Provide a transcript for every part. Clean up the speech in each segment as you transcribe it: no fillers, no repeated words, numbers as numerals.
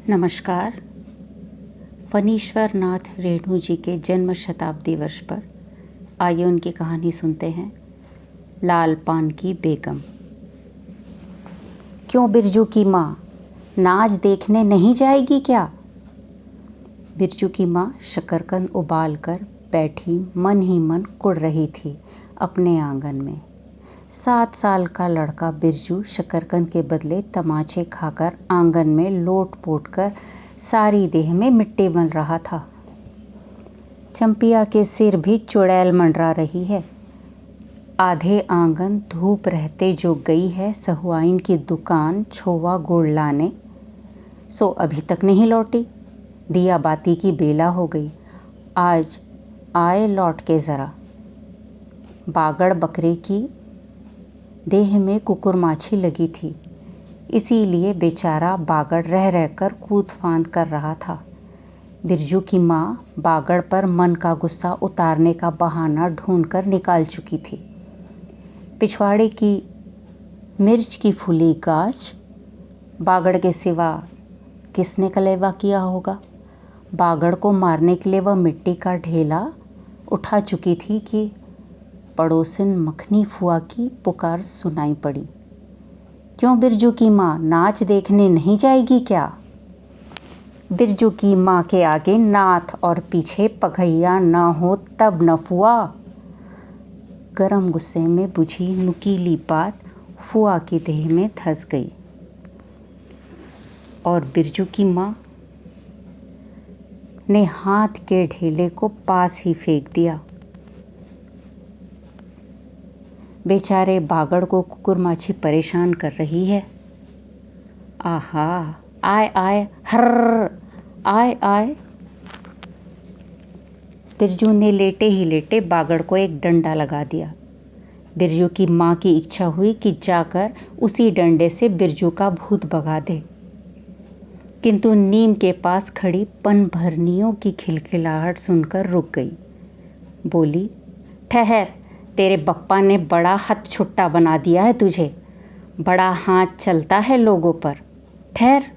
नमस्कार। फणीश्वर नाथ रेणु जी के जन्म शताब्दी वर्ष पर आइए उनकी कहानी सुनते हैं। लाल पान की बेगम। क्यों बिरजू की माँ नाच देखने नहीं जाएगी क्या? बिरजू की माँ शकरकंद उबाल कर बैठी मन ही मन कुढ़ रही थी अपने आंगन में। 7 साल का लड़का बिरजू शकरकंद के बदले तमाचे खाकर आंगन में लोट-पोट कर सारी देह में मिट्टी बन रहा था। चंपिया के सिर भी चुड़ैल मंडरा रही है। आधे आंगन धूप रहते जो गई है सहुआइन की दुकान छोवा गुड़ लाने, सो अभी तक नहीं लौटी। दिया बाती की बेला हो गई, आज आए लौट के ज़रा। बागड़ बकरे की देह में कुकुरमाछी लगी थी, इसीलिए बेचारा बागड़ रह रहकर कूद फांद कर रहा था। बिरजू की माँ बागड़ पर मन का गुस्सा उतारने का बहाना ढूंढकर निकाल चुकी थी। पिछवाड़े की मिर्च की फूली गाछ बागड़ के सिवा किसने कलेवा किया होगा। बागड़ को मारने के लिए वह मिट्टी का ढेला उठा चुकी थी कि पड़ोसिन मखनी फुआ की पुकार सुनाई पड़ी। क्यों बिरजू की माँ नाच देखने नहीं जाएगी क्या? बिरजू की माँ के आगे नाथ और पीछे पघैया ना हो तब न फुआ। गरम गुस्से में बुझी नुकीली बात फुआ की देह में धंस गई और बिरजू की माँ ने हाथ के ढेले को पास ही फेंक दिया। बेचारे बागड़ को कुकुरमाछी परेशान कर रही है। आहा, आय आय, हर्र, आय आय। बिरजू ने लेटे ही लेटे बागड़ को एक डंडा लगा दिया। बिरजू की माँ की इच्छा हुई कि जाकर उसी डंडे से बिरजू का भूत भगा दे, किंतु नीम के पास खड़ी पनभरनियों की खिलखिलाहट सुनकर रुक गई। बोली, ठहर, तेरे बप्पा ने बड़ा हथछुट्टा बना दिया है तुझे। बड़ा हाथ चलता है लोगों पर, ठहर।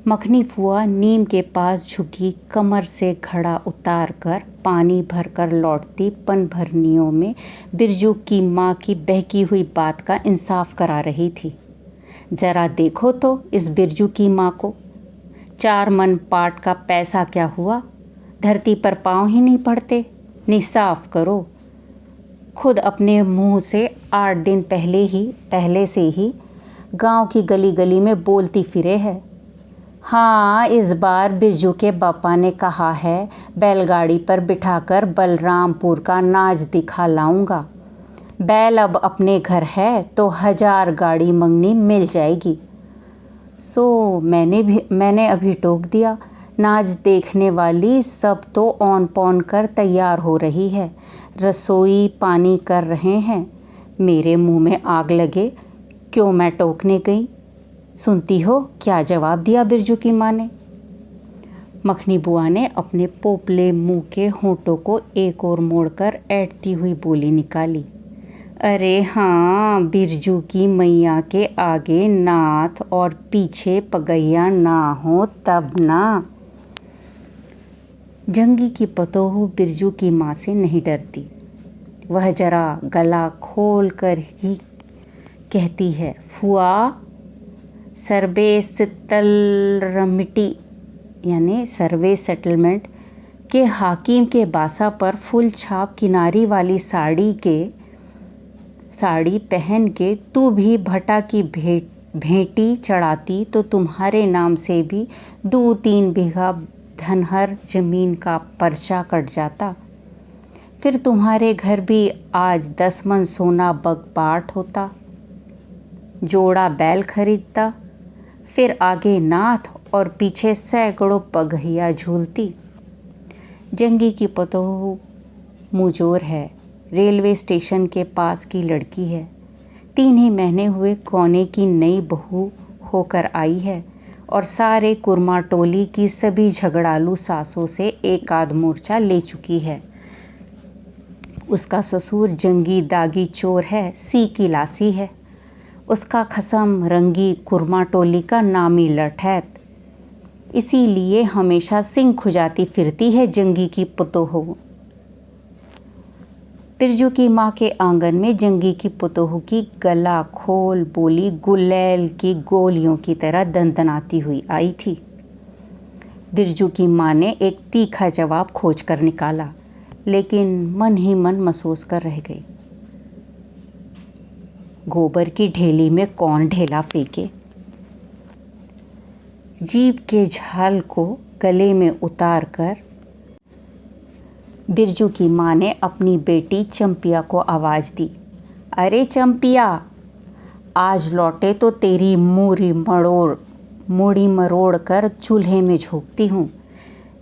मखनी फुआ नीम के पास झुकी कमर से घड़ा उतार कर पानी भरकर लौटती पनभरनियों में बिरजू की माँ की बहकी हुई बात का इंसाफ करा रही थी। जरा देखो तो इस बिरजू की माँ को। 4 मन पाट का पैसा क्या हुआ, धरती पर पाँव ही नहीं पड़ते। निसाफ करो। खुद अपने मुंह से 8 दिन पहले से ही गांव की गली गली में बोलती फिरे है। हाँ, इस बार बिरजू के बापा ने कहा है बैलगाड़ी पर बिठाकर बलरामपुर का नाच दिखा लाऊंगा। बैल अब अपने घर है तो 1000 गाड़ी मंगनी मिल जाएगी। सो मैंने अभी टोक दिया। नाच देखने वाली सब तो औन पौन कर तैयार हो रही है, रसोई पानी कर रहे हैं। मेरे मुंह में आग लगे, क्यों मैं टोकने गई। सुनती हो क्या जवाब दिया बिरजू की माँ ने। मखनी बुआ ने अपने पोपले मुंह के होंठों को एक ओर मोड़कर ऐंठती हुई बोली निकाली। अरे हाँ, बिरजू की मैया के आगे नाथ और पीछे पगैया ना हो तब ना। जंगी की पतोहू बिरजू की माँ से नहीं डरती। वह जरा गला खोल कर ही कहती है, फुआ, सर्वे सितलरमिटी यानी सर्वे सेटलमेंट के हाकिम के बासा पर फुल छाप किनारी वाली साड़ी पहन के तू भी भटा की भेंटी चढ़ाती तो तुम्हारे नाम से भी 2-3 बीघा धनहर जमीन का पर्चा कट जाता। फिर तुम्हारे घर भी आज 10 मन सोना बगबाट होता, जोड़ा बैल खरीदता, फिर आगे नाथ और पीछे सैकड़ों पगहिया झूलती। जंगी की पतोहू मुजोर है, रेलवे स्टेशन के पास की लड़की है। 3 ही महीने हुए कोने की नई बहू होकर आई है और सारे कुरमा टोली की सभी झगड़ालू सासों से एक आध मोर्चा ले चुकी है। उसका ससुर जंगी दागी चोर है, सी की लासी है। उसका खसम रंगी कुरमा टोली का नामी लठैत, इसीलिए हमेशा सिंह खुजाती फिरती है जंगी की पुतोहू। बिरजू की माँ के आंगन में जंगी की पुतोहू की गला खोल बोली गुलेल की गोलियों की तरह दंदनाती हुई आई थी। बिरजू की माँ ने एक तीखा जवाब खोज कर निकाला, लेकिन मन ही मन महसूस कर रह गई। गोबर की ढेली में कौन ढेला फेंके। जीभ के झाल को गले में उतार कर बिरजू की माँ ने अपनी बेटी चंपिया को आवाज़ दी, अरे चंपिया, आज लौटे तो तेरी मूड़ी मरोड़ कर चूल्हे में झोंकती हूँ।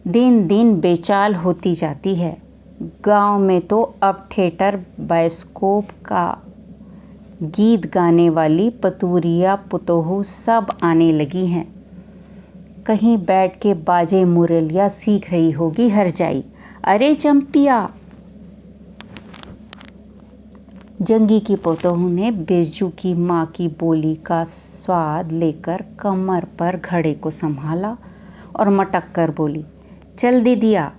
दिन दिन बेचाल होती जाती है। गांव में तो अब थिएटर बायोस्कोप का गीत गाने वाली पतूरिया पुतोहू सब आने लगी हैं। कहीं बैठ के बाजे मुरलिया सीख रही होगी हर जाई। अरे चंपिया। जंगी की पुतोहू ने बिरजू की माँ की बोली का स्वाद लेकर कमर पर घड़े को संभाला और मटक कर बोली, चल दीदिया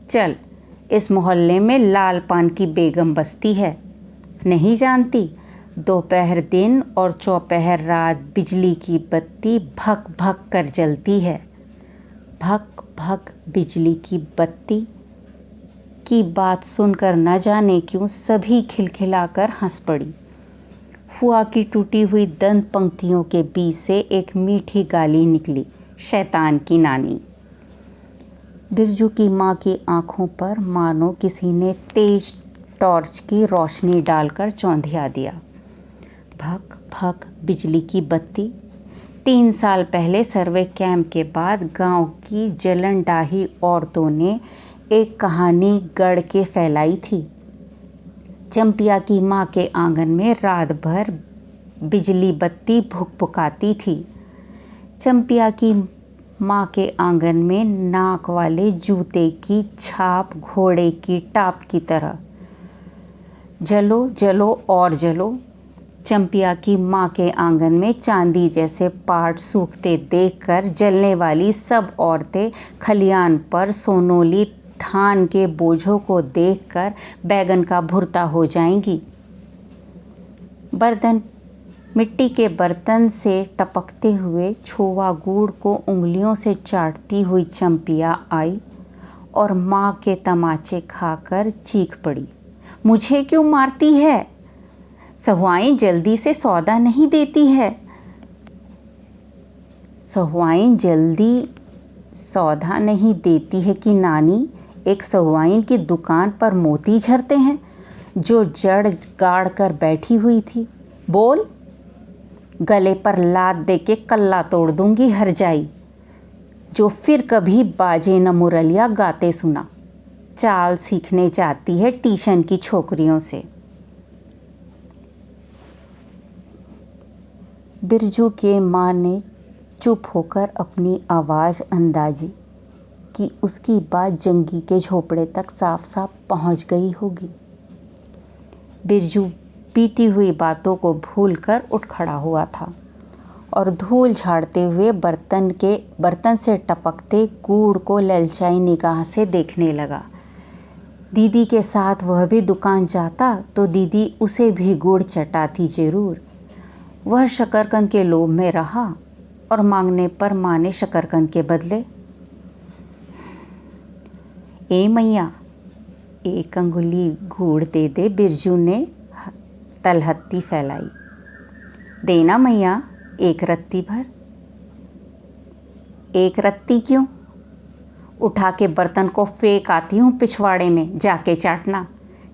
चल, इस मोहल्ले में लाल पान की बेगम बसती है, नहीं जानती? दोपहर दिन और चौपहर रात बिजली की बत्ती भक भक कर जलती है। भक भक बिजली की बत्ती की बात सुनकर न जाने क्यों सभी खिलखिलाकर हंस पड़ी। फुआ की टूटी हुई दंत पंक्तियों के बीच से एक मीठी गाली निकली, शैतान की नानी। बिरजू की माँ की आंखों पर मानो किसी ने तेज टॉर्च की रोशनी डालकर चौंधिया दिया। भक भक बिजली की बत्ती। 3 साल पहले सर्वे कैंप के बाद गांव की जलन डाही औरतों ने एक कहानी गढ़ के फैलाई थी। चंपिया की माँ के आंगन में रात भर बिजली बत्ती भुकभुकाती थी। चंपिया की माँ के आंगन में नाक वाले जूते की छाप घोड़े की टाप की तरह। जलो जलो और जलो। चंपिया की माँ के आंगन में चांदी जैसे पाट सूखते देखकर जलने वाली सब औरतें खलियान पर सोनोली धान के बोझों को देखकर बैगन का भुर्ता हो जाएंगी। बर्तन मिट्टी के बर्तन से टपकते हुए छोवा गुड़ को उंगलियों से चाटती हुई चंपिया आई और माँ के तमाचे खाकर चीख पड़ी, मुझे क्यों मारती है? सहुआइन जल्दी से सौदा नहीं देती है। सहुआइन जल्दी सौदा नहीं देती है कि नानी एक सहुआइन की दुकान पर मोती झरते हैं जो जड़ गाड़ कर बैठी हुई थी। बोल, गले पर लात दे के कल्ला तोड़ दूंगी हर जाई, जो फिर कभी बाजे न मुरलिया गाते सुना। चाल सीखने जाती है ट्यूशन की छोकरियों से। बिरजू के माँ ने चुप होकर अपनी आवाज़ अंदाजी कि उसकी बात जंगी के झोपड़े तक साफ साफ पहुँच गई होगी। बिरजू बीती हुई बातों को भूलकर उठ खड़ा हुआ था और धूल झाड़ते हुए बर्तन से टपकते गुड़ को ललचाई निगाह से देखने लगा। दीदी के साथ वह भी दुकान जाता तो दीदी उसे भी गुड़ चटाती जरूर। वह शकरकंद के लोभ में रहा और मांगने पर माँ ने शकरकंद के बदले ए मैया एक अंगुली गुड़ दे दे। बिरजू ने तलहत्ती फैलाई। देना मैया एक रत्ती भर। एक रत्ती क्यों? उठा के बर्तन को फेंक आती हूँ पिछवाड़े में, जाके चाटना।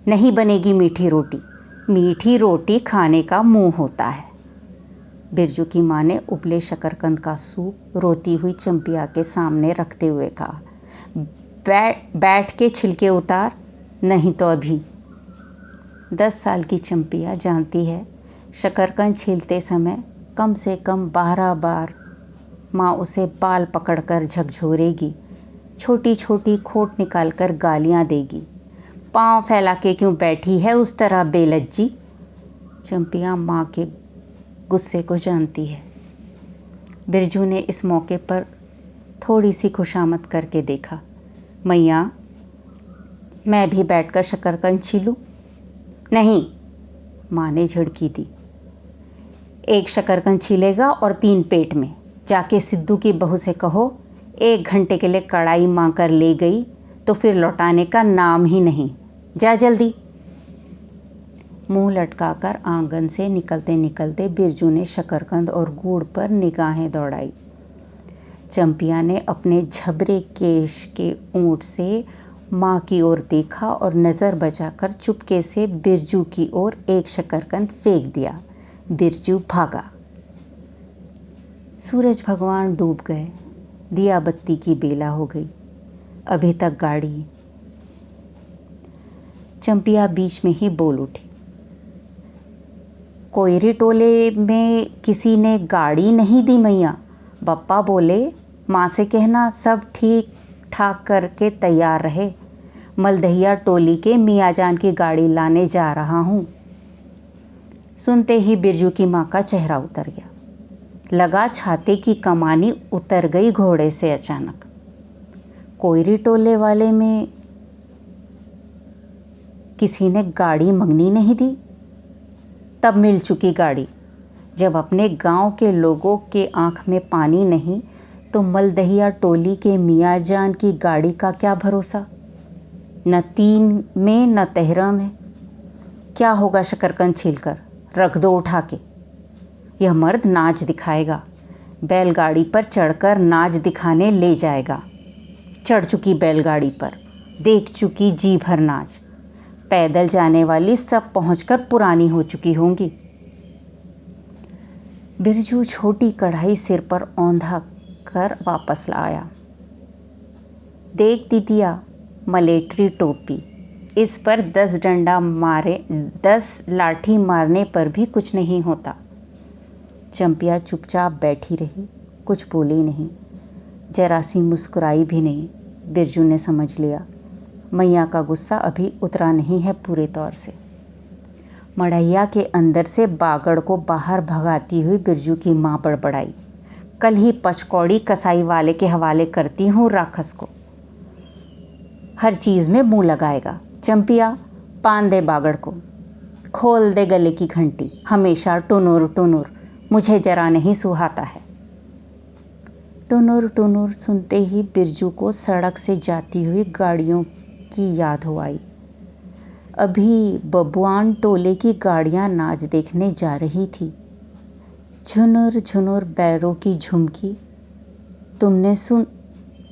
नहीं बनेगी मीठी रोटी। मीठी रोटी खाने का मुंह होता है। बिरजू की माँ ने उबले शकरकंद का सूप रोती हुई चंपिया के सामने रखते हुए कहा, बैठ के छिलके उतार, नहीं तो अभी। 10 साल की चंपिया जानती है शकरकंद छीलते समय कम से कम 12 बार माँ उसे बाल पकड़कर झकझोरेगी, छोटी छोटी खोट निकालकर गालियाँ देगी। पाँव फैला के क्यों बैठी है उस तरह बेलज्जी? चंपिया माँ के गुस्से को जानती है। बिरजू ने इस मौके पर थोड़ी सी खुशामद करके देखा। मैया, मैं भी बैठकर शकरकंद छीलूं? नहीं, माँ ने झिड़की दी। एक शकरकंद छीलेगा और 3 पेट में। जाके सिद्धू की बहू से कहो 1 घंटे के लिए कढ़ाई माँ कर ले गई तो फिर लौटाने का नाम ही नहीं। जा जल्दी। मुंह लटकाकर आंगन से निकलते निकलते बिरजू ने शकरकंद और गुड़ पर निगाहें दौड़ाई। चंपिया ने अपने झबरे केश के ऊंट से माँ की ओर देखा और नज़र बचाकर चुपके से बिरजू की ओर एक शकरकंद फेंक दिया। बिरजू भागा। सूरज भगवान डूब गए। दिया बत्ती की बेला हो गई। अभी तक गाड़ी। चंपिया बीच में ही बोल उठी। कोयरी टोले में किसी ने गाड़ी नहीं दी मैया। बप्पा बोले माँ से कहना सब ठीक ठाक करके तैयार रहे। मलदहिया टोली के मियाँ जान की गाड़ी लाने जा रहा हूँ। सुनते ही बिरजू की माँ का चेहरा उतर गया। लगा छाते की कमानी उतर गई घोड़े से अचानक। कोयरी टोले वाले में किसी ने गाड़ी मंगनी नहीं दी। तब मिल चुकी गाड़ी। जब अपने गांव के लोगों के आंख में पानी नहीं तो मलदहिया टोली के मियाँ जान की गाड़ी का क्या भरोसा। न 3 में न 13 में। क्या होगा शकरकंद छीलकर? रख दो उठा के। यह मर्द नाच दिखाएगा। बैलगाड़ी पर चढ़कर नाच दिखाने ले जाएगा। चढ़ चुकी बैलगाड़ी पर, देख चुकी जी भर नाच। पैदल जाने वाली सब पहुंचकर पुरानी हो चुकी होंगी। बिरजू छोटी कढ़ाई सिर पर औंधा कर वापस लाया। देख दीदिया, मलेट्री टोपी, इस पर 10 डंडा मारे 10 लाठी मारने पर भी कुछ नहीं होता। चंपिया चुपचाप बैठी रही, कुछ बोली नहीं, जरा सी मुस्कुराई भी नहीं। बिरजू ने समझ लिया मैया का गुस्सा अभी उतरा नहीं है पूरे तौर से। मड़ैया के अंदर से बागड़ को बाहर भगाती हुई बिरजू की माँ बड़बड़ाई। कल ही पचकौड़ी कसाई वाले के हवाले करती हूँ राक्षस को। हर चीज़ में मुंह लगाएगा। चंपिया, पान दे बागड़ को, खोल दे गले की घंटी। हमेशा टुनुर टुनुर, मुझे जरा नहीं सुहाता है। टुनुर टुनुर सुनते ही बिरजू को सड़क से जाती हुई गाड़ियों की याद हो आई। अभी बबुआन टोले की गाड़ियां नाच देखने जा रही थी। झुनुर झुनुर बैरों की झुमकी। तुमने सुन,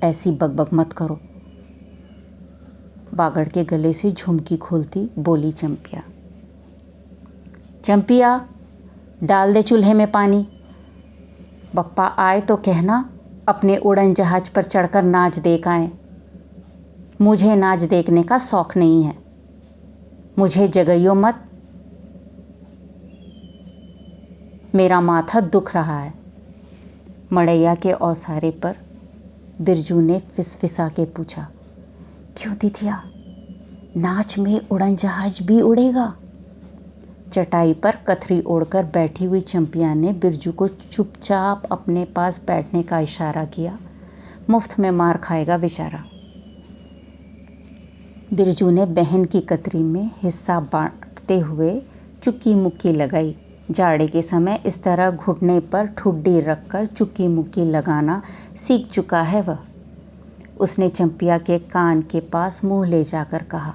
ऐसी बकबक मत करो। बागड़ के गले से झुमकी खोलती बोली चंपिया। चंपिया, डाल दे चूल्हे में पानी। बप्पा आए तो कहना अपने उड़न जहाज पर चढ़कर नाच देख आए। मुझे नाच देखने का शौक नहीं है। मुझे जगाइयो मत, मेरा माथा दुख रहा है। मड़ैया के औसारे पर बिरजू ने फिसफिसा के पूछा, क्यों दीदिया, नाच में उड़न जहाज भी उड़ेगा? चटाई पर कथरी ओढ़कर बैठी हुई चंपिया ने बिरजू को चुपचाप अपने पास बैठने का इशारा किया। मुफ्त में मार खाएगा बेचारा। बिरजू ने बहन की कतरी में हिस्सा बांटते हुए चुक्की मुक्की लगाई। जाड़े के समय इस तरह घुटने पर ठुड्डी रखकर चुक्की मुक्की लगाना सीख चुका है वह। उसने चंपिया के कान के पास मुंह ले जाकर कहा,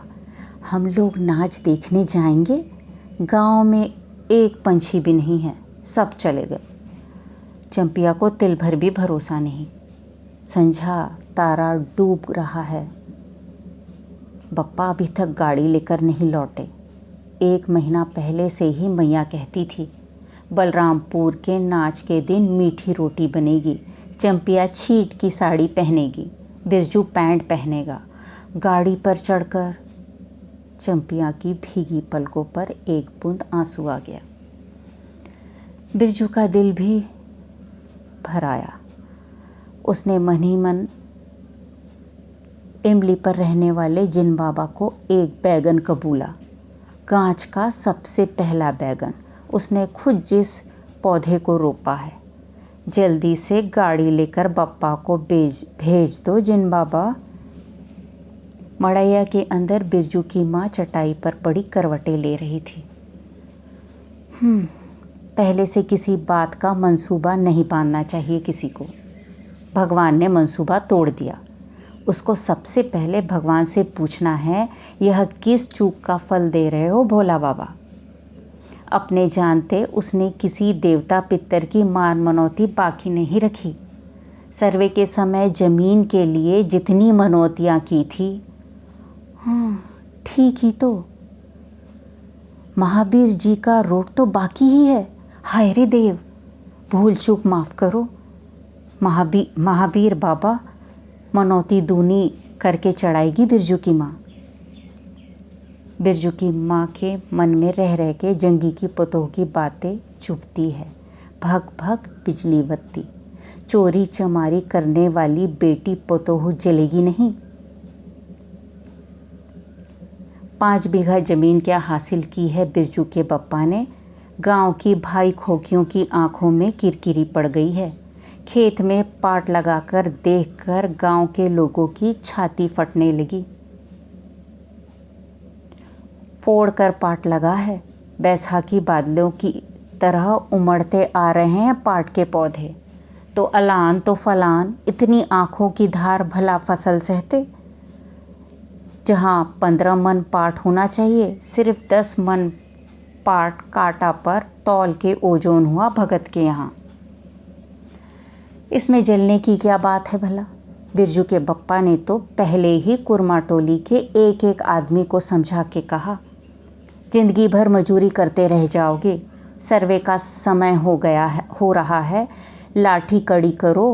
हम लोग नाच देखने जाएंगे? गांव में एक पंछी भी नहीं है, सब चले गए। चंपिया को तिल भर भी भरोसा नहीं। संझा तारा डूब रहा है। बप्पा अभी तक गाड़ी लेकर नहीं लौटे। 1 महीना पहले से ही मैया कहती थी, बलरामपुर के नाच के दिन मीठी रोटी बनेगी, चंपिया छीट की साड़ी पहनेगी, बिरजू पैंट पहनेगा। गाड़ी पर चढ़कर चंपिया की भीगी पलकों पर एक बूंद आंसू आ गया। बिरजू का दिल भी भर आया। उसने मन ही मन इमली पर रहने वाले जिन बाबा को एक बैगन कबूला। गांच का सबसे पहला बैगन। उसने खुद जिस पौधे को रोपा है। जल्दी से गाड़ी लेकर बप्पा को भेज दो जिन बाबा। मड़ैया के अंदर बिरजू की माँ चटाई पर पड़ी करवटें ले रही थी। पहले से किसी बात का मंसूबा नहीं बांधना चाहिए किसी को। भगवान ने मंसूबा तोड़ दिया। उसको सबसे पहले भगवान से पूछना है, यह किस चूक का फल दे रहे हो भोला बाबा। अपने जानते उसने किसी देवता पितर की मार मनौती बाकी नहीं रखी। सर्वे के समय जमीन के लिए जितनी मनौतियाँ की थी, ठीक ही तो महावीर जी का रोट तो बाकी ही है। हाय रे देव, भूल चूक माफ़ करो। महावीर बाबा मनौती दूनी करके चढ़ाएगी बिरजू की माँ। बिरजू की माँ के मन में रह रह के जंगी की पतोह की बातें चुभती है। भग भग बिजली बत्ती, चोरी चमारी करने वाली बेटी पतोह जलेगी नहीं। 5 बीघा ज़मीन क्या हासिल की है बिरजू के बप्पा ने। गांव की भाई खोखियों की आंखों में किरकिरी पड़ गई है। खेत में पाट लगाकर देखकर गांव के लोगों की छाती फटने लगी। फोड़ कर पाट लगा है। बैसाखी बादलों की तरह उमड़ते आ रहे हैं पाट के पौधे। तो अलान तो फलान, इतनी आंखों की धार भला फसल सहते। जहाँ 15 मन पाट होना चाहिए, सिर्फ 10 मन पाट काटा पर तौल के ओजोन हुआ भगत के यहाँ। इसमें जलने की क्या बात है भला। बिरजू के बप्पा ने तो पहले ही कुरमा टोली के एक एक आदमी को समझा के कहा, जिंदगी भर मजूरी करते रह जाओगे। सर्वे का समय हो रहा है। लाठी कड़ी करो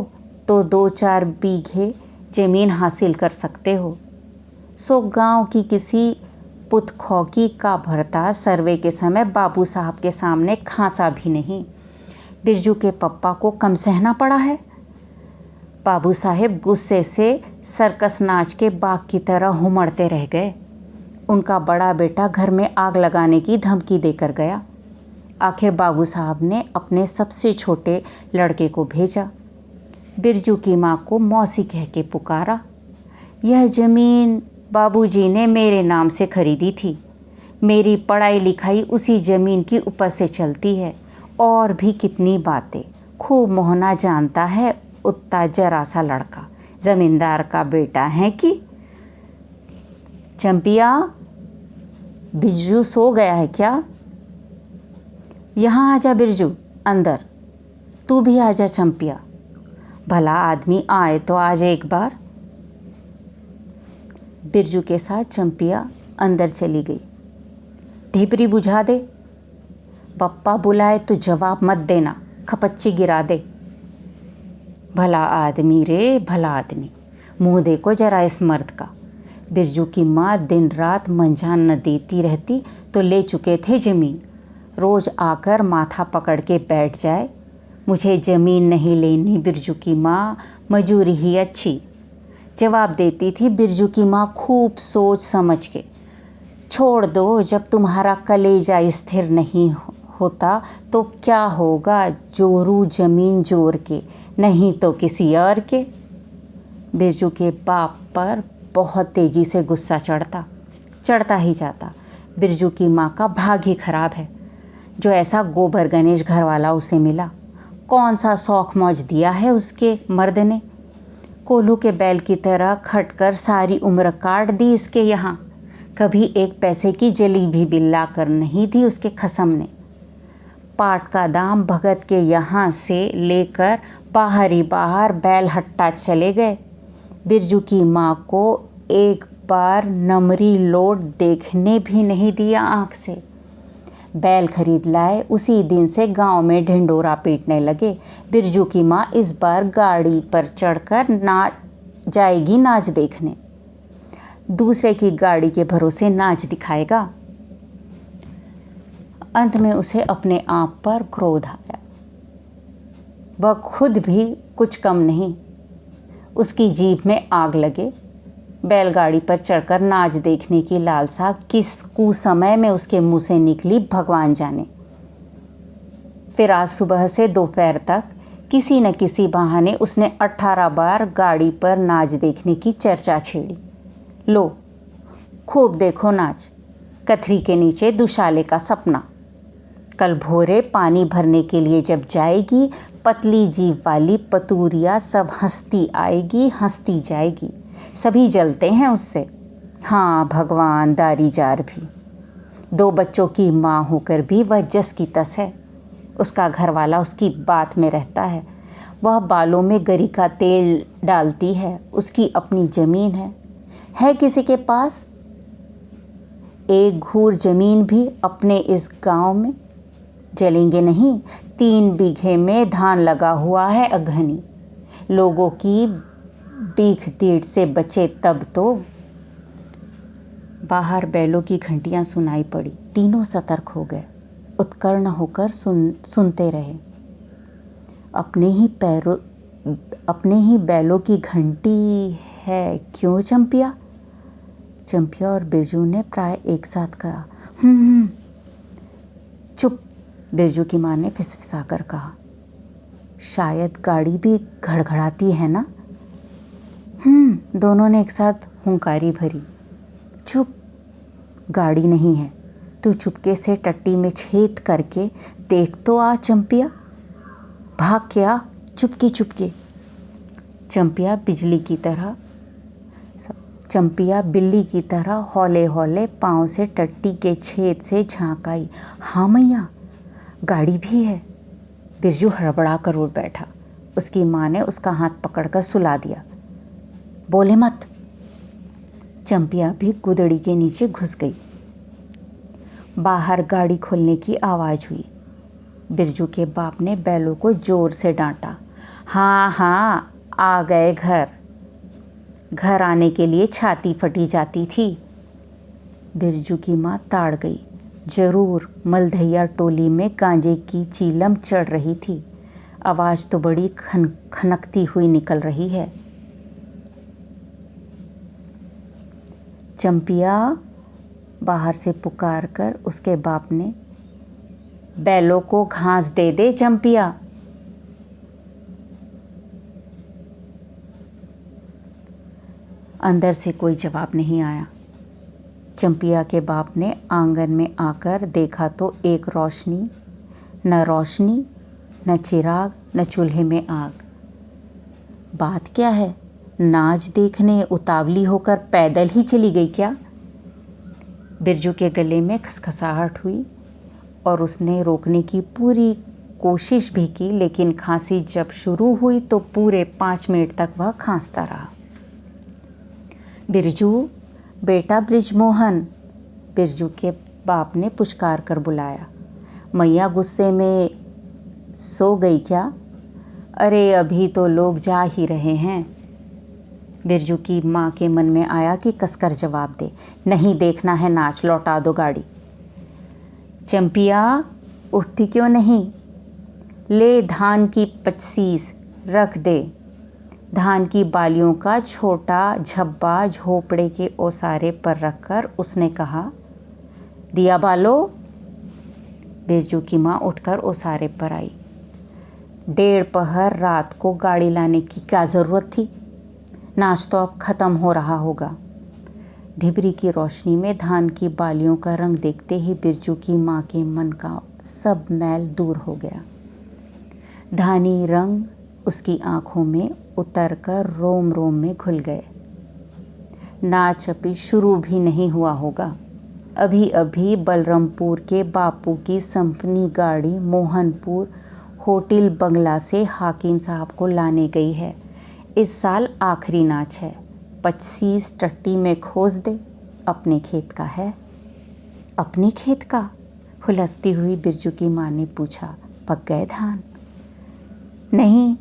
तो 2-4 बीघे ज़मीन हासिल कर सकते हो। सो गांव की किसी पुतखौकी का भरता सर्वे के समय बाबू साहब के सामने खांसा भी नहीं। बिरजू के पप्पा को कम सहना पड़ा है। बाबू साहेब गुस्से से सर्कस नाच के बाघ की तरह हुमड़ते रह गए। उनका बड़ा बेटा घर में आग लगाने की धमकी देकर गया। आखिर बाबू साहब ने अपने सबसे छोटे लड़के को भेजा। बिरजू की माँ को मौसी कह के पुकारा। यह ज़मीन बाबूजी ने मेरे नाम से खरीदी थी। मेरी पढ़ाई लिखाई उसी ज़मीन की उपज से चलती है। और भी कितनी बातें। खूब मोहना जानता है उतना जरा सा लड़का, ज़मींदार का बेटा है कि। चंपिया, बिरजू सो गया है क्या? यहाँ आजा बिरजू, अंदर। तू भी आजा चंपिया। भला आदमी आए तो आज एक बार। बिरजू के साथ चंपिया अंदर चली गई। ढिबरी बुझा दे। बप्पा बुलाए तो जवाब मत देना, खपच्ची गिरा दे। भला आदमी रे, भला आदमी। मुँह देखो जरा इस मर्द का। बिरजू की माँ दिन रात मंजान न देती रहती तो ले चुके थे ज़मीन। रोज़ आकर माथा पकड़ के बैठ जाए, मुझे ज़मीन नहीं लेनी बिरजू की माँ, मजूरी ही अच्छी। जवाब देती थी बिरजू की माँ खूब सोच समझ के। छोड़ दो, जब तुम्हारा कलेजा स्थिर नहीं होता तो क्या होगा, जोरू ज़मीन जोर के, नहीं तो किसी और के। बिरजू के बाप पर बहुत तेज़ी से गुस्सा चढ़ता ही जाता। बिरजू की माँ का भाग ही खराब है जो ऐसा गोबर गणेश घर वाला उसे मिला। कौन सा शौक मौज दिया है उसके मर्द ने। कोल्हू के बैल की तरह खटकर सारी उम्र काट दी इसके यहाँ। कभी एक पैसे की जली भी बिल्ला कर नहीं दी उसके खसम ने। पाट का दाम भगत के यहाँ से लेकर बाहर ही बाहर बैल हट्टा चले गए। बिरजू की माँ को एक बार नमरी लोट देखने भी नहीं दिया आँख से। बैल खरीद लाए, उसी दिन से गांव में ढिंडोरा पीटने लगे। बिरजू की माँ इस बार गाड़ी पर चढ़कर जाएगी नाच देखने। दूसरे की गाड़ी के भरोसे नाच दिखाएगा। अंत में उसे अपने आप पर क्रोध आया। वह खुद भी कुछ कम नहीं। उसकी जीभ में आग लगे। बैलगाड़ी पर चढ़कर नाच देखने की लालसा किस कुसमय में उसके मुंह से निकली भगवान जाने। फिर आज सुबह से दोपहर तक किसी न किसी बहाने उसने 18 बार गाड़ी पर नाच देखने की चर्चा छेड़ी। लो, खूब देखो नाच, कथरी के नीचे दुशाले का सपना। कल भोरे पानी भरने के लिए जब जाएगी, पतली जीभ वाली पतूरिया सब हंसती आएगी, हंसती जाएगी। सभी जलते हैं उससे। हाँ भगवान, दारी जार भी। 2 बच्चों की माँ होकर भी वह जस की तस है। उसका घरवाला उसकी बात में रहता है। वह बालों में गरी का तेल डालती है। उसकी अपनी ज़मीन है किसी के पास? एक घूर ज़मीन भी अपने इस गांव में जलेंगे नहीं। 3 बीघे में धान लगा हुआ है अघनी। लोगों की बीख तीड़ से बचे तब तो। बाहर बैलों की घंटियां सुनाई पड़ी। तीनों सतर्क हो गए, उत्कर्ण होकर सुनते रहे। अपने ही बैलों की घंटी है क्यों चंपिया? चंपिया और बिरजू ने प्राय एक साथ कहा। चुप, बिरजू की माँ ने फिसफिसाकर कहा। शायद गाड़ी भी घड़घड़ाती है ना? दोनों ने एक साथ हुंकारी भरी। चुप, गाड़ी नहीं है। तू चुपके से टट्टी में छेद करके देख तो आ चंपिया। भाग क्या, चुपके चुपके। चंपिया बिल्ली की तरह हौले हौले पाँव से टट्टी के छेद से झांक आई। हाँ मैया, गाड़ी भी है। बिरजू हड़बड़ा कर उठ बैठा। उसकी माँ ने उसका हाथ पकड़कर सुला दिया। बोले मत। चंपिया भी गुदड़ी के नीचे घुस गई। बाहर गाड़ी खोलने की आवाज़ हुई। बिरजू के बाप ने बैलों को जोर से डांटा। हाँ, आ गए घर आने के लिए छाती फटी जाती थी। बिरजू की माँ ताड़ गई। जरूर मलधैया टोली में गांजे की चीलम चढ़ रही थी। आवाज़ तो बड़ी खनकती हुई निकल रही है। चंपिया, बाहर से पुकार कर उसके बाप ने। बैलों को घास दे दे चंपिया। अंदर से कोई जवाब नहीं आया। चंपिया के बाप ने आंगन में आकर देखा तो एक रोशनी, न चिराग, न चूल्हे में आग। बात क्या है? नाच देखने उतावली होकर पैदल ही चली गई क्या? बिरजू के गले में खसखसाहट हुई और उसने रोकने की पूरी कोशिश भी की, लेकिन खांसी जब शुरू हुई तो पूरे 5 मिनट तक वह खांसता रहा। बिरजू, बेटा बृजमोहन, बिरजू के बाप ने पुचकार कर बुलाया। मैया गुस्से में सो गई क्या? अरे अभी तो लोग जा ही रहे हैं। बिरजू की माँ के मन में आया कि कसकर जवाब दे। नहीं देखना है नाच, लौटा दो गाड़ी। चंपिया, उठती क्यों नहीं? ले धान की 25 रख दे। धान की बालियों का छोटा झब्बा झोपड़े के ओसारे पर रखकर उसने कहा। दिया बालो। बिरजू की माँ उठकर ओसारे पर आई। 1:30 पहर रात को गाड़ी लाने की क्या ज़रूरत थी? नाच तो अब ख़त्म हो रहा होगा। ढिबरी की रोशनी में धान की बालियों का रंग देखते ही बिरजू की माँ के मन का सब मैल दूर हो गया। धानी रंग उसकी आंखों में उतरकर रोम रोम में घुल गए। नाच अभी शुरू भी नहीं हुआ होगा। अभी अभी बलरामपुर के बापू की संपनी गाड़ी मोहनपुर होटल बंगला से हाकिम साहब को लाने गई है। इस साल आखिरी नाच है। 25 टट्टी में खोज दे। अपने खेत का है। अपने खेत का? हुलसती हुई बिरजू की माँ ने पूछा। पक गए धान? नहीं,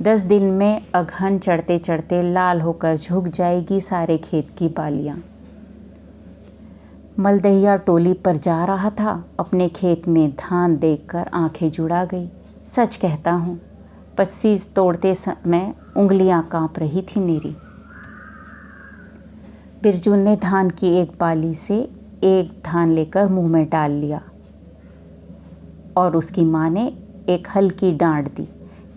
10 दिन में अघन चढ़ते चढ़ते लाल होकर झुक जाएगी सारे खेत की बालियाँ। मलदहिया टोली पर जा रहा था, अपने खेत में धान देखकर आंखें जुड़ा गई। सच कहता हूँ, 25 तोड़ते समय उंगलियां कांप रही थी मेरी। बिरजू ने धान की एक बाली से एक धान लेकर मुंह में डाल लिया। और उसकी माँ ने एक हल्की डांट दी।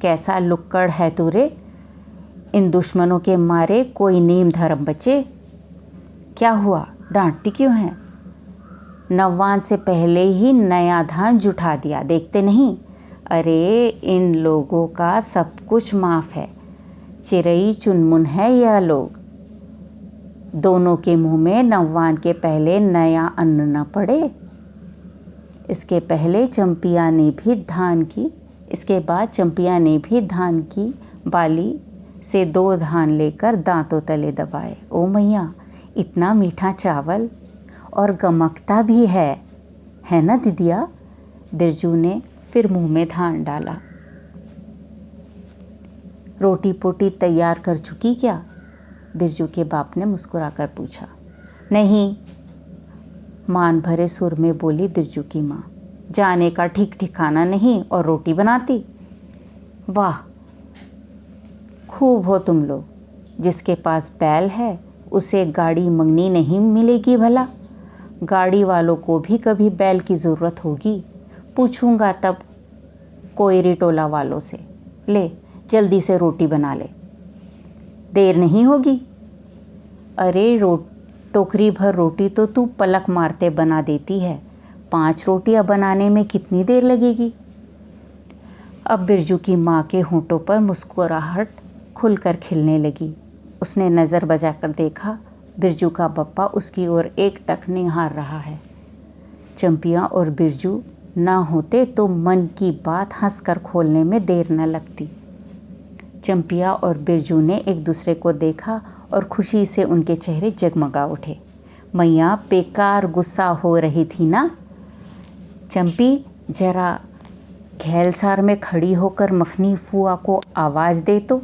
कैसा लुक्कड़ है तू रे, इन दुश्मनों के मारे कोई नेम धर्म बचे। क्या हुआ, डांटती क्यों है? नव्वान से पहले ही नया धान जुटा दिया, देखते नहीं? अरे इन लोगों का सब कुछ माफ़ है, चिरई चुनमुन है यह लोग। दोनों के मुंह में नव्वान के पहले नया अन्न न पड़े। इसके बाद चंपिया ने भी धान की बाली से 2 धान लेकर दांतों तले दबाए। ओ मैया, इतना मीठा चावल और गमकता भी है ना दीदिया? बिरजू ने फिर मुंह में धान डाला। रोटी पोटी तैयार कर चुकी क्या? बिरजू के बाप ने मुस्कुराकर पूछा। नहीं, मान भरे सुर में बोली बिरजू की माँ। जाने का ठीक ठिकाना नहीं और रोटी बनाती। वाह, खूब हो तुम लोग। जिसके पास बैल है उसे गाड़ी मंगनी नहीं मिलेगी भला। गाड़ी वालों को भी कभी बैल की ज़रूरत होगी। पूछूंगा तब कोयरी टोला वालों से। ले जल्दी से रोटी बना ले, देर नहीं होगी। अरे टोकरी भर रोटी तो तू पलक मारते बना देती है, 5 रोटियां बनाने में कितनी देर लगेगी? अब बिरजू की माँ के होंठों पर मुस्कुराहट खुलकर खिलने लगी। उसने नज़र बजाकर देखा, बिरजू का बप्पा उसकी ओर एकटक निहार रहा है। चंपिया और बिरजू ना होते तो मन की बात हंसकर खोलने में देर न लगती। चंपिया और बिरजू ने एक दूसरे को देखा और खुशी से उनके चेहरे जगमगा उठे। मैया बेकार गुस्सा हो रही थी ना? चंपी जरा घेलसार में खड़ी होकर मखनी फुआ को आवाज़ दे तो।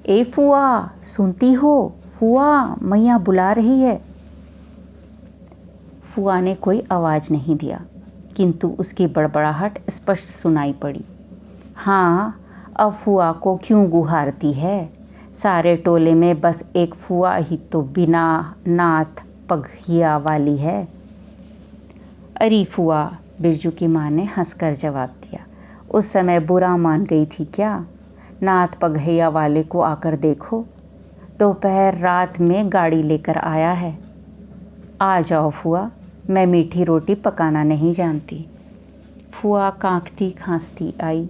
ए फुआ, सुनती हो? फुआ, मैया बुला रही है। फुआ ने कोई आवाज़ नहीं दिया, किंतु उसकी बड़बड़ाहट स्पष्ट सुनाई पड़ी। हाँ, अब फुआ को क्यों गुहारती है? सारे टोले में बस एक फुआ ही तो बिना नाथ पगहिया वाली है। अरे फुआ, बिरजू की माँ ने हंसकर जवाब दिया। उस समय बुरा मान गई थी क्या? नाथ पगहिया वाले को आकर देखो, दोपहर रात में गाड़ी लेकर आया है। आ जाओ फुआ, मैं मीठी रोटी पकाना नहीं जानती। फुआ कांखती खांसती आई।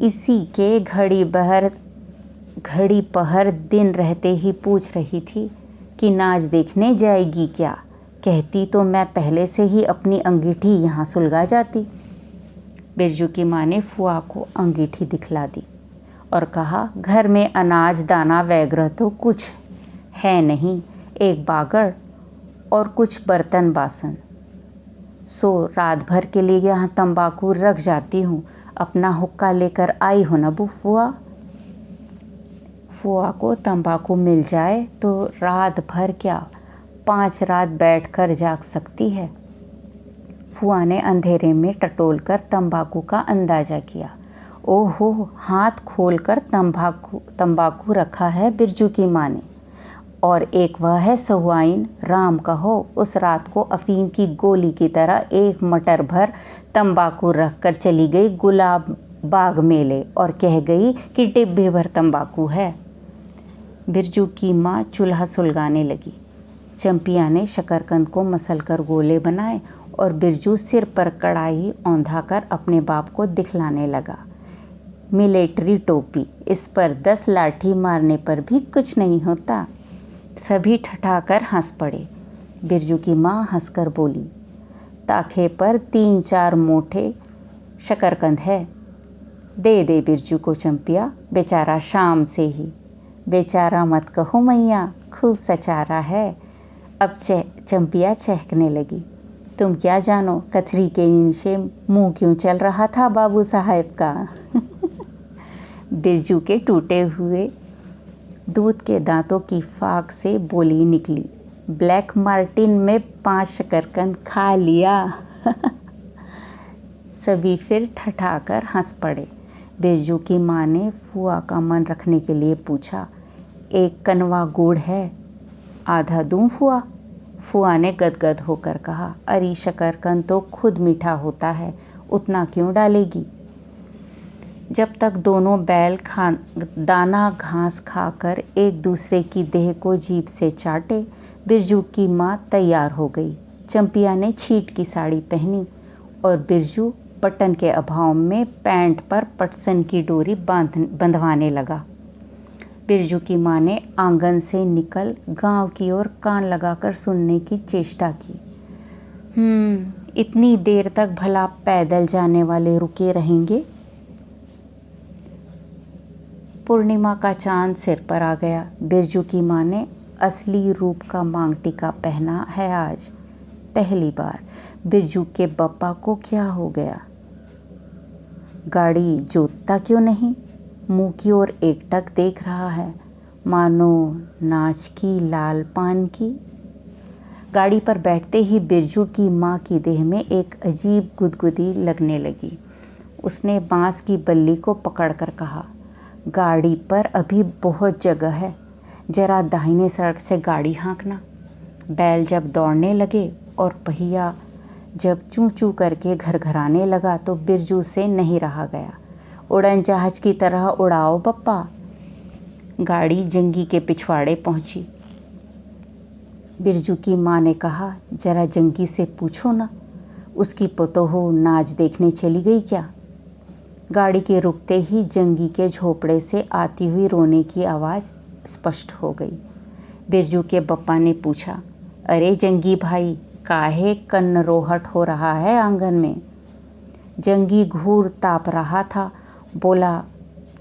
इसी के घड़ी पहर दिन रहते ही पूछ रही थी कि नाच देखने जाएगी क्या? कहती तो मैं पहले से ही अपनी अंगीठी यहाँ सुलगा जाती। बिरजू की माँ ने फुआ को अंगीठी दिखला दी और कहा, घर में अनाज दाना वगैरह तो कुछ है नहीं, एक बागड़ और कुछ बर्तन बासन। सो रात भर के लिए यहाँ तंबाकू रख जाती हूँ, अपना हुक्का लेकर आई हो ना फुआ? फुआ को तंबाकू मिल जाए तो रात भर क्या 5 रात बैठकर जाग सकती है। फुआ ने अंधेरे में टटोलकर तंबाकू का अंदाज़ा किया। ओहो, हाथ खोलकर तंबाकू रखा है बिरजू की माँ ने। और एक वह है सहुआइन, राम कहो, उस रात को अफीम की गोली की तरह एक मटर भर तंबाकू रख कर चली गई गुलाब बाग मेले और कह गई कि डिब्बे भर तंबाकू है। बिरजू की माँ चूल्हा सुलगाने लगी। चंपिया ने शकरकंद को मसलकर गोले बनाए और बिरजू सिर पर कढ़ाई औंधाकर अपने बाप को दिखलाने लगा। मिलिट्री टोपी, इस पर 10 लाठी मारने पर भी कुछ नहीं होता। सभी ठठाकर हंस पड़े। बिरजू की माँ हंसकर बोली, ताखे पर 3-4 मोटे शकरकंद है, दे दे बिरजू को चंपिया, बेचारा शाम से ही। बेचारा मत कहो मैया, खूब सचारा है। अब चंपिया चहकने लगी। तुम क्या जानो कथरी के नीचे मुंह क्यों चल रहा था बाबू साहब का। बिरजू के टूटे हुए दूध के दांतों की फाक से बोली निकली, ब्लैक मार्टिन में 5 शकरकंद खा लिया। सभी फिर ठठाकर हंस पड़े। बिरजू की माँ ने फुआ का मन रखने के लिए पूछा, एक कनवा गुड़ है, आधा दूं फुआ? फुआ ने गदगद होकर कहा, अरे शकरकंद तो खुद मीठा होता है, उतना क्यों डालेगी। जब तक दोनों बैल दाना घास खाकर एक दूसरे की देह को जीभ से चाटे, बिरजू की माँ तैयार हो गई। चंपिया ने छीट की साड़ी पहनी और बिरजू बटन के अभाव में पैंट पर पटसन की डोरी बंधवाने लगा। बिरजू की माँ ने आंगन से निकल गांव की ओर कान लगाकर सुनने की चेष्टा की। इतनी देर तक भला पैदल जाने वाले रुके रहेंगे। पूर्णिमा का चांद सिर पर आ गया। बिरजू की माँ ने असली रूप का मांग टीका पहना है आज पहली बार। बिरजू के बप्पा को क्या हो गया? गाड़ी जोतता क्यों नहीं? मुंह की ओर एकटक देख रहा है, मानो नाच की लाल पान की। गाड़ी पर बैठते ही बिरजू की माँ की देह में एक अजीब गुदगुदी लगने लगी। उसने बांस की बल्ली को पकड़कर कहा, गाड़ी पर अभी बहुत जगह है, जरा दाहिने सड़क से गाड़ी हाँकना। बैल जब दौड़ने लगे और पहिया जब चूं चूं करके घरघराने लगा तो बिरजू से नहीं रहा गया। उड़न जहाज की तरह उड़ाओ बप्पा। गाड़ी जंगी के पिछवाड़े पहुंची। बिरजू की माँ ने कहा, जरा जंगी से पूछो ना, उसकी पतोहू नाच देखने चली गई क्या? गाड़ी के रुकते ही जंगी के झोपड़े से आती हुई रोने की आवाज़ स्पष्ट हो गई। बिरजू के बप्पा ने पूछा, अरे जंगी भाई, काहे कन्नरोहट हो रहा है आंगन में? जंगी घूर ताप रहा था, बोला,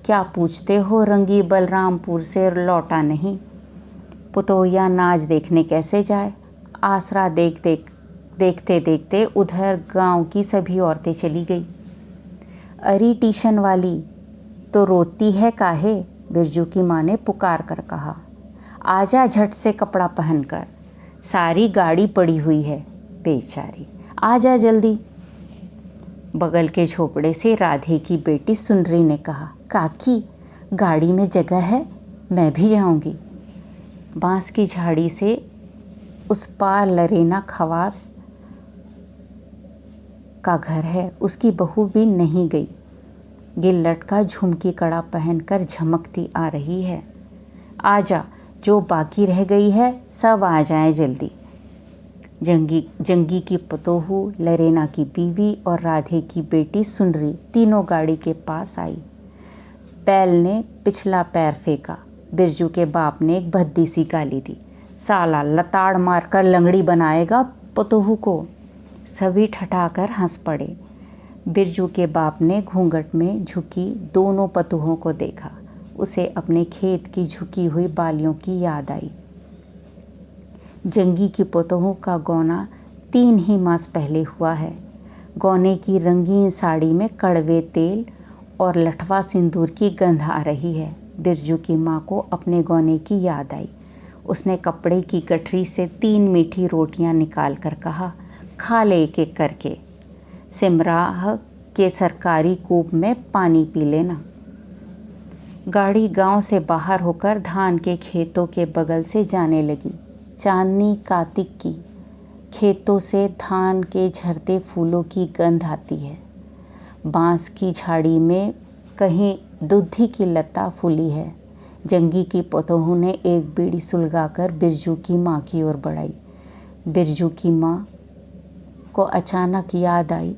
क्या पूछते हो, रंगी बलरामपुर से लौटा नहीं। पुतोहिया नाच देखने कैसे जाए? आसरा देखते देखते उधर गांव की सभी औरतें चली गई। अरे ट्यूशन वाली, तो रोती है काहे? बिरजू की माँ ने पुकार कर कहा, आजा झट से कपड़ा पहनकर, सारी गाड़ी पड़ी हुई है, बेचारी, आजा जल्दी। बगल के झोपड़े से राधे की बेटी सुनरी ने कहा, काकी, गाड़ी में जगह है, मैं भी जाऊंगी। बांस की झाड़ी से उस पार लरेना खवास का घर है, उसकी बहू भी नहीं गई। गिल्लट का झुमकी कड़ा पहनकर झमकती आ रही है। आजा, जो बाकी रह गई है सब आ जाए जल्दी। जंगी की पतोहू, लरेना की बीवी और राधे की बेटी सुनरी तीनों गाड़ी के पास आई। बैल ने पिछला पैर फेंका। बिरजू के बाप ने एक भद्दी सी गाली दी, साला लताड़ मारकर लंगड़ी बनाएगा पतोहू को। सभी ठठाकर हंस पड़े। बिरजू के बाप ने घूंघट में झुकी दोनों पतोहों को देखा। उसे अपने खेत की झुकी हुई बालियों की याद आई। जंगी की पतोहों का गौना 3 ही मास पहले हुआ है। गौने की रंगीन साड़ी में कड़वे तेल और लठवा सिंदूर की गंध आ रही है। बिरजू की माँ को अपने गौने की याद आई। उसने कपड़े की गठरी से 3 मीठी रोटियां निकाल कर कहा, खा ले एक एक करके, सिमराह के सरकारी कूप में पानी पी लेना। गाड़ी गांव से बाहर होकर धान के खेतों के बगल से जाने लगी। चांदनी कार्तिक की, खेतों से धान के झरते फूलों की गंध आती है। बांस की झाड़ी में कहीं दुधी की लता फूली है। जंगी की पतोहू ने एक बीड़ी सुलगाकर बिरजू की माँ की ओर बढ़ाई। बिरजू की माँ को अचानक याद आई,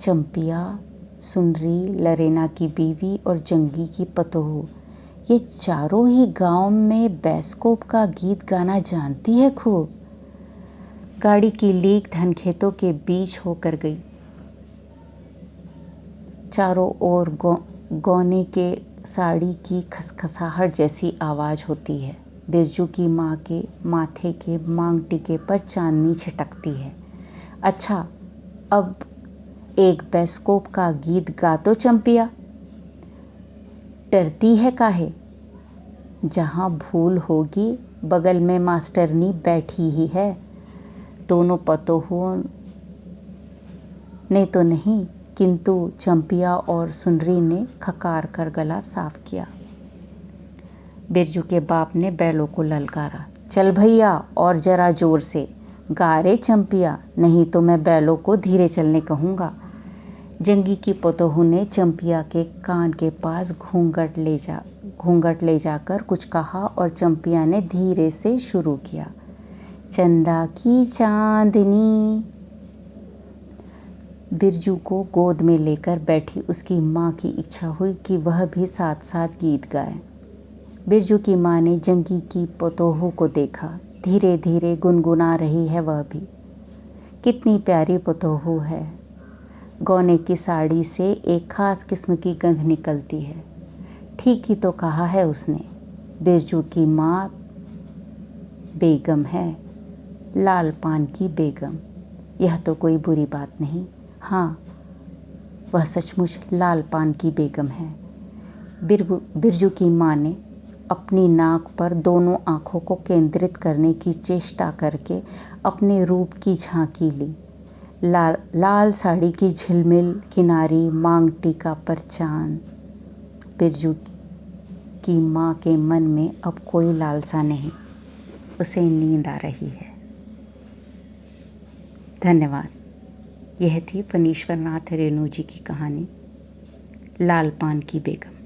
चंपिया, सुनरी, लरेना की बीवी और जंगी की पतोहू, ये चारों ही गांव में बैस्कोप का गीत गाना जानती है खूब। गाड़ी की लीक धनखेतों के बीच होकर गई। चारों ओर गौने के साड़ी की खसखसाहट जैसी आवाज़ होती है। बिरजू की माँ के माथे के मांग टीके पर चांदनी छिटकती है। अच्छा, अब एक बैस्कोप का गीत गा तो चंपिया, डरती है काहे? जहाँ भूल होगी बगल में मास्टरनी बैठी ही है। दोनों पतोहुओं ने तो नहीं, किंतु चंपिया और सुनरी ने खकार कर गला साफ किया। बिरजू के बाप ने बैलों को ललकारा, चल भैया और जरा जोर से गा रे चंपिया, नहीं तो मैं बैलों को धीरे चलने कहूँगा। जंगी की पतोहू ने चंपिया के कान के पास घूंघट ले जाकर कुछ कहा और चंपिया ने धीरे से शुरू किया, चंदा की चांदनी। बिरजू को गोद में लेकर बैठी उसकी माँ की इच्छा हुई कि वह भी साथ साथ गीत गाए। बिरजू की माँ ने जंगी की पतोहू को देखा, धीरे धीरे गुनगुना रही है वह भी। कितनी प्यारी पतोहू है, गौने की साड़ी से एक खास किस्म की गंध निकलती है। ठीक ही तो कहा है उसने, बिरजू की माँ बेगम है, लाल पान की बेगम। यह तो कोई बुरी बात नहीं, हाँ वह सचमुच लाल पान की बेगम है। बिरजू की माँ ने अपनी नाक पर दोनों आँखों को केंद्रित करने की चेष्टा करके अपने रूप की झांकी ली। लाल साड़ी की झिलमिल किनारी, मांग टीका पर चांद। बिरजू की माँ के मन में अब कोई लालसा नहीं, उसे नींद आ रही है। धन्यवाद। यह थी फणीश्वर नाथ रेणु जी की कहानी लाल पान की बेगम।